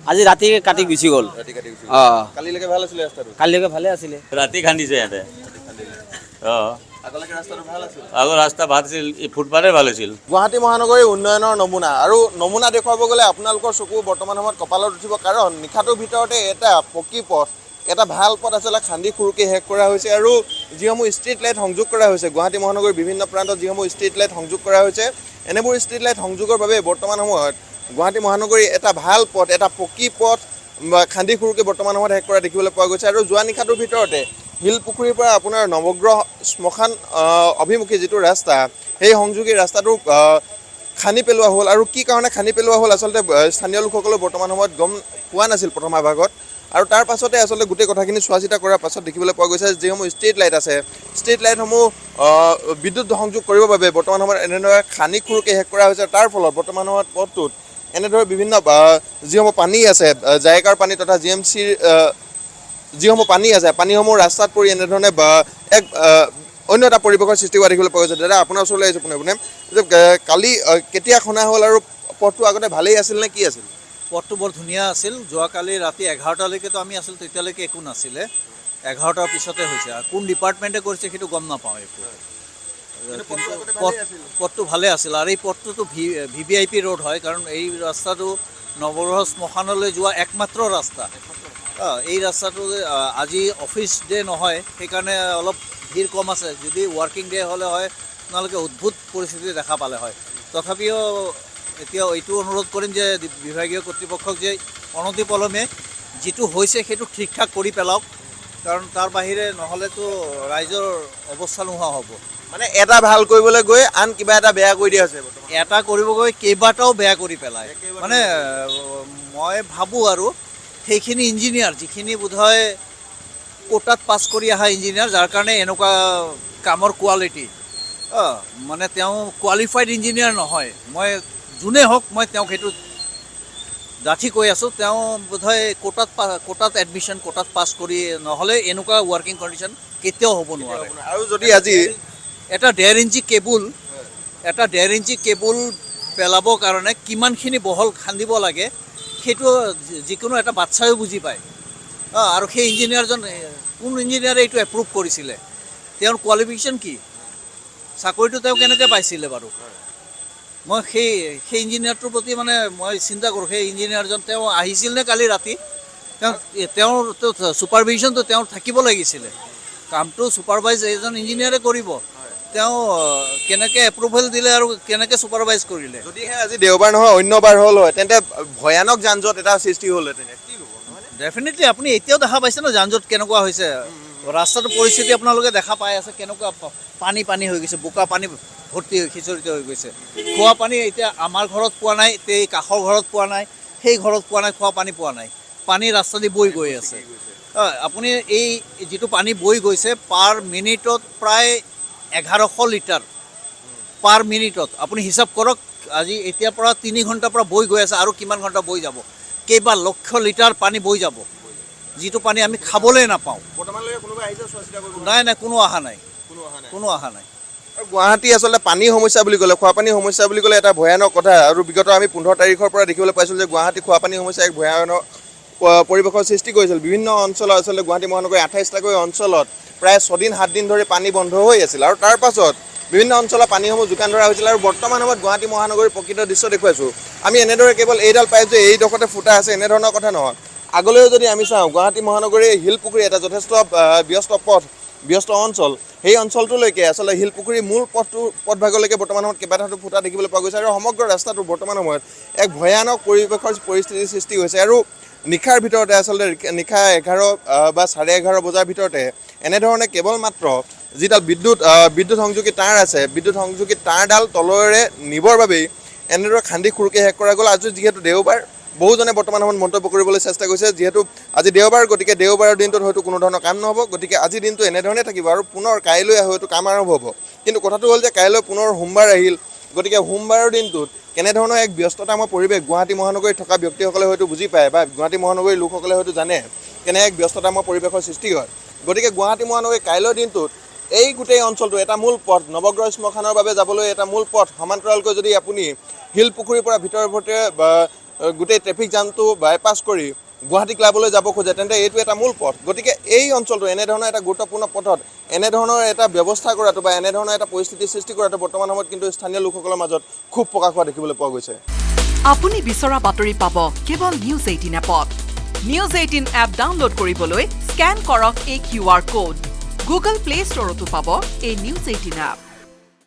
আজি ৰাতি কাটি গুচি গ'ল। অঁ, কালিলৈকে ভাল আছিলে ৰাস্তাটো? কালিলৈকে ভালে আছিলে। ৰাতি খান্দিছে ইয়াতে। অঁ, আগলৈকে ৰাস্তাটো ভাল আছিল? আগৰ ৰাস্তা ভাল আছিল, ফুটপাথে ভাল আছিল। গুৱাহাটী মহানগৰীৰ উন্নয়নৰ নমুনা, আৰু নমুনা দেখুৱাব গ'লে আপোনালোকৰ চকু বৰ্তমান সময়ত কপালত উঠিব, কাৰণ নিশাটোৰ ভিতৰতে এটা পকী পথ, এটা ভাল পথ আচলতে খান্দি খুৰুকি শেষ কৰা হৈছে। আৰু যিসমূহ ষ্ট্ৰীট লাইট সংযোগ কৰা হৈছে, গুৱাহাটী মহানগৰীৰ বিভিন্ন প্ৰান্তত যিসমূহ ষ্ট্ৰীট লাইট সংযোগ কৰা হৈছে, এনেবোৰ ষ্ট্ৰীট লাইট সংযোগৰ বাবে বৰ্তমান সময়ত গুৱাহাটী মহানগৰীৰ এটা ভাল পথ, এটা পকী পথ খান্দি খুৰুকি বৰ্তমান সময়ত শেষ কৰা দেখিবলৈ পোৱা গৈছে। আৰু যোৱা নিশাটোৰ ভিতৰতে শিলপুখুৰীৰ পৰা আপোনাৰ নৱগ্ৰহ শ্মশান অভিমুখী যিটো ৰাস্তা, সেই সংযোগী ৰাস্তাটো খান্দি পেলোৱা হ'ল। আৰু কি কাৰণে খান্দি পেলোৱা হ'ল আচলতে স্থানীয় লোকসকলেও বৰ্তমান সময়ত গম পোৱা নাছিল প্ৰথম ভাগত। আৰু তাৰ পাছতে আচলতে গোটেই কথাখিনি চোৱা চিতা কৰাৰ পাছত দেখিবলৈ পোৱা গৈছে যিসমূহ ষ্ট্ৰীট লাইট আছে, ষ্ট্ৰীট লাইটসমূহ বিদ্যুৎ সংযোগ কৰিবৰ বাবে বৰ্তমান সময়ত এনেদৰে খান্দি খুৰুকি শেষ কৰা হৈছে। তাৰ ফলত বৰ্তমান সময়ত পথটোত এনেদৰে বিভিন্ন যিসমূহ পানী আছে, জায়কাৰ পানী তথা GMCৰ যিসমূহ পানী আছে, পানীসমূহ ৰাস্তাত পৰি এনেধৰণে এক অন্য এটা পৰিৱেশৰ সৃষ্টি হোৱা দেখিবলৈ পোৱা গৈছে। দাদা, আপোনাৰ ওচৰলৈ আহিছোঁ পোনে পোনে, যে কালি কেতিয়া খনা হ'ল আৰু পথটো আগতে ভালেই আছিল নে কি আছিল? পথটো বৰ ধুনীয়া আছিল। যোৱাকালি ৰাতি 11টালৈকেতো আমি আছিলোঁ, তেতিয়ালৈকে একো নাছিলে। 11টাৰ পিছতে হৈছে। আৰু কোন ডিপাৰ্টমেণ্টে কৰিছে সেইটো গম নাপাওঁ একো। পথটো ভালে আছিল। আৰু এই পথটোতো VVIP ৰোড হয়, কাৰণ এই ৰাস্তাটো নৱগ্ৰহ শ্মশানলৈ যোৱা একমাত্ৰ ৰাস্তা। এই ৰাস্তাটো আজি অফিচ ডে নহয়, সেইকাৰণে অলপ ভিৰ কম আছে। যদি ৱৰ্কিং ডে হ'লে হয়, আপোনালোকে অদ্ভুত পৰিস্থিতি দেখা পালে হয়। তথাপিও এতিয়া এইটো অনুৰোধ কৰিম যে বিভাগীয় কৰ্তৃপক্ষক যে অনতিপলমে যিটো হৈছে সেইটো ঠিক ঠাক কৰি পেলাওক, কাৰণ তাৰ বাহিৰে নহ'লেতো ৰাইজৰ অৱস্থা নোহোৱা হ'ব। মানে এটা ভাল কৰিবলৈ গৈ আন কিবা এটা বেয়া কৰি দিয়া হৈছে। এটা কৰিব গৈ কেইবাটাও বেয়া কৰি পেলায়। মানে মই ভাবোঁ আৰু সেইখিনি ইঞ্জিনিয়াৰ, যিখিনি বোধহয় কোটাত পাছ কৰি অহা ইঞ্জিনিয়াৰ, যাৰ কাৰণে এনেকুৱা কামৰ কোৱালিটি, মানে তেওঁ কোৱালিফাইড ইঞ্জিনিয়াৰ নহয়। মই যোনে হওক, মই তেওঁক সেইটো ডাঠি কৈ আছোঁ। তেওঁ বোধহয় কোটাত এডমিশ্যন, কোটাত পাছ কৰি, নহ'লে এনেকুৱা ৱৰ্কিং কণ্ডিশ্যন কেতিয়াও হ'ব নোৱাৰে। আৰু যদি আজি এটা 1.5 ইঞ্চি কেবুল পেলাবৰ কাৰণে কিমানখিনি বহল খান্দিব লাগে, সেইটো যিকোনো এটা বাচ্ছায়ো বুজি পায়। আৰু সেই ইঞ্জিনিয়াৰজন, কোন ইঞ্জিনিয়াৰে এইটো এপ্ৰুভ কৰিছিলে, তেওঁৰ কোৱালিফিকেশ্যন কি, চাকৰিটো তেওঁ কেনেকৈ পাইছিলে বাৰু? মই সেই ইঞ্জিনিয়াৰটোৰ প্ৰতি মানে মই চিন্তা কৰোঁ। সেই ইঞ্জিনিয়াৰজন তেওঁ আহিছিল নে কালি ৰাতি? তেওঁৰ ছুপাৰভিজনটো তেওঁৰ থাকিব লাগিছিলে। কামটো ছুপাৰভাইজ এজন ইঞ্জিনিয়াৰে কৰিব। তেওঁ কেনেকৈ এপ্ৰুভেল দিলে আৰু কেনেকৈ ছুপাৰভাইজ কৰিলে? যদিহে আজি দেওবাৰ নহয় অন্য বাৰ হ'ল হয়, তেন্তে ভয়ানক যান জঁট এটা সৃষ্টি হ'লহেঁতেন। কি হ'ব? ডেফিনেটলি আপুনি এতিয়াও দেখা পাইছে ন যান জঁট কেনেকুৱা হৈছে। ৰাস্তাটোৰ পৰিস্থিতি আপোনালোকে দেখা পাই আছে, কেনেকুৱা পানী হৈ গৈছে, বোকা পানী ভৰ্তি হৈ খিচৰিত হৈ গৈছে। খোৱা পানী এতিয়া আমাৰ ঘৰত পোৱা নাই, এই কাষৰ ঘৰত পোৱা নাই, সেই ঘৰত পোৱা নাই, খোৱা পানী পোৱা নাই। পানী ৰাস্তা দি বৈ গৈ আছে। আপুনি এই যিটো পানী বৈ গৈছে, পাৰ মিনিটত প্ৰায় 1100 লিটাৰ পাৰ মিনিটত। আপুনি হিচাপ কৰক, আজি এতিয়াৰ পৰা 3 ঘণ্টাৰ পৰা বৈ গৈ আছে, আৰু কিমান ঘণ্টা বৈ যাব, কেইবা লক্ষ লিটাৰ পানী বৈ যাব, যিটো পানী আমি খাবলৈ নাপাওঁ। নাই, কোনো অহা নাই। আৰু গুৱাহাটী আচলতে পানীৰ সমস্যা বুলি ক'লে, খোৱাপানীৰ সমস্যা বুলি ক'লে এটা ভয়ানক কথা। আৰু বিগত আমি 15 তাৰিখৰ পৰা দেখিবলৈ পাইছিলোঁ যে গুৱাহাটী খোৱাপানীৰ সমস্যা এক ভয়ানক পৰিৱেশৰ সৃষ্টি কৰিছিল। বিভিন্ন অঞ্চলত আচলতে গুৱাহাটী মহানগৰীৰ 28টাকৈ অঞ্চলত প্ৰায় 6 দিন 7 দিন ধৰি পানী বন্ধ হৈ আছিল। আৰু তাৰ পাছত বিভিন্ন অঞ্চলত পানীসমূহ যোগান ধৰা হৈছিল। আৰু বৰ্তমান সময়ত গুৱাহাটী মহানগৰীৰ প্ৰকৃত দৃশ্য দেখুৱাইছোঁ। আমি এনেদৰে কেৱল এইডাল পাইছোঁ যে এইডোখৰতে ফুটা আছে, এনেধৰণৰ কথা নহয়। আগলৈও যদি আমি চাওঁ, গুৱাহাটী মহানগৰীৰ শিলপুখুৰী এটা যথেষ্ট ব্যস্ত অঞ্চল, সেই অঞ্চলটোলৈকে আচলতে শিলপুখুৰীৰ মূল পথভাগলৈকে বৰ্তমান সময়ত কেইবাটাও ফুটা দেখিবলৈ পোৱা গৈছে। আৰু সমগ্ৰ ৰাস্তাটো বৰ্তমান সময়ত এক ভয়ানক পৰিৱেশৰ পৰিস্থিতিৰ সৃষ্টি হৈছে। আৰু নিশাৰ ভিতৰতে আচলতে নিশা 11 বা 11:30 বজাৰ ভিতৰতে এনেধৰণে কেৱল মাত্ৰ যিডাল বিদ্যুৎ সংযোগী তাঁৰ আছে, বিদ্যুৎ সংযোগী তাঁৰডাল তলৰে নিবৰ বাবেই এনেদৰে খান্দি খুৰুকি শেষ কৰা গ'ল। আজি যিহেতু দেওবাৰ, বহুজনে বৰ্তমান সময়ত মন্তব্য কৰিবলৈ চেষ্টা কৰিছে, যিহেতু আজি দেওবাৰ, গতিকে দেওবাৰৰ দিনটোত হয়তো কোনো ধৰণৰ কাম নহ'ব, গতিকে আজিৰ দিনটো এনেধৰণে থাকিব আৰু পুনৰ কাইলৈ হয়তো কাম আৰম্ভ হ'ব। কিন্তু কথাটো হ'ল যে কাইলৈ পুনৰ সোমবাৰ আহিল, গতিকে সোমবাৰৰ দিনটোত কেনেধৰণৰ এক ব্যস্ততাময় পৰিৱেশ গুৱাহাটী মহানগৰীত থকা ব্যক্তিসকলে হয়তো বুজি পায়, বা গুৱাহাটী মহানগৰীৰ লোকসকলে হয়তো জানে কেনে এক ব্যস্ততাময় পৰিৱেশৰ সৃষ্টি হয়। গতিকে গুৱাহাটী মহানগৰীৰ কাইলৈৰ দিনটোত এই গোটেই অঞ্চলটো এটা মূল পথ, নৱগ্ৰহ শ্মশানৰ বাবে যাবলৈ এটা মূল পথ, সমান্তৰালকৈ যদি আপুনি শিল পুখুৰীৰ পৰা ভিতৰে গোটেই ট্ৰেফিক জামটো বাইপাছ কৰি গুৱাহাটী ক্লাবলৈ যাব খোজে, তেন্তে এইটো এটা মূল পথ। গতিকে এই অঞ্চলটো এনেধৰণৰ এটা গুৰুত্বপূৰ্ণ পথত এনেধৰণৰ এটা ব্যৱস্থা কৰাটো বা এনেধৰণৰ এটা পৰিস্থিতি সৃষ্টি কৰাটো বৰ্তমান সময়ত কিন্তু স্থানীয় লোকসকলৰ মাজত খুব প্ৰকাশ হোৱা দেখিবলৈ পোৱা গৈছে। আপুনি বিচৰা বাতৰি পাব কেৱল নিউজ 18 এপত। নিউজ 18 এপ ডাউনলোড কৰিবলৈ স্কেন কৰক এই QR কোড। গুগল প্লে ষ্টৰতো পাব এই নিউজ 18 এপ।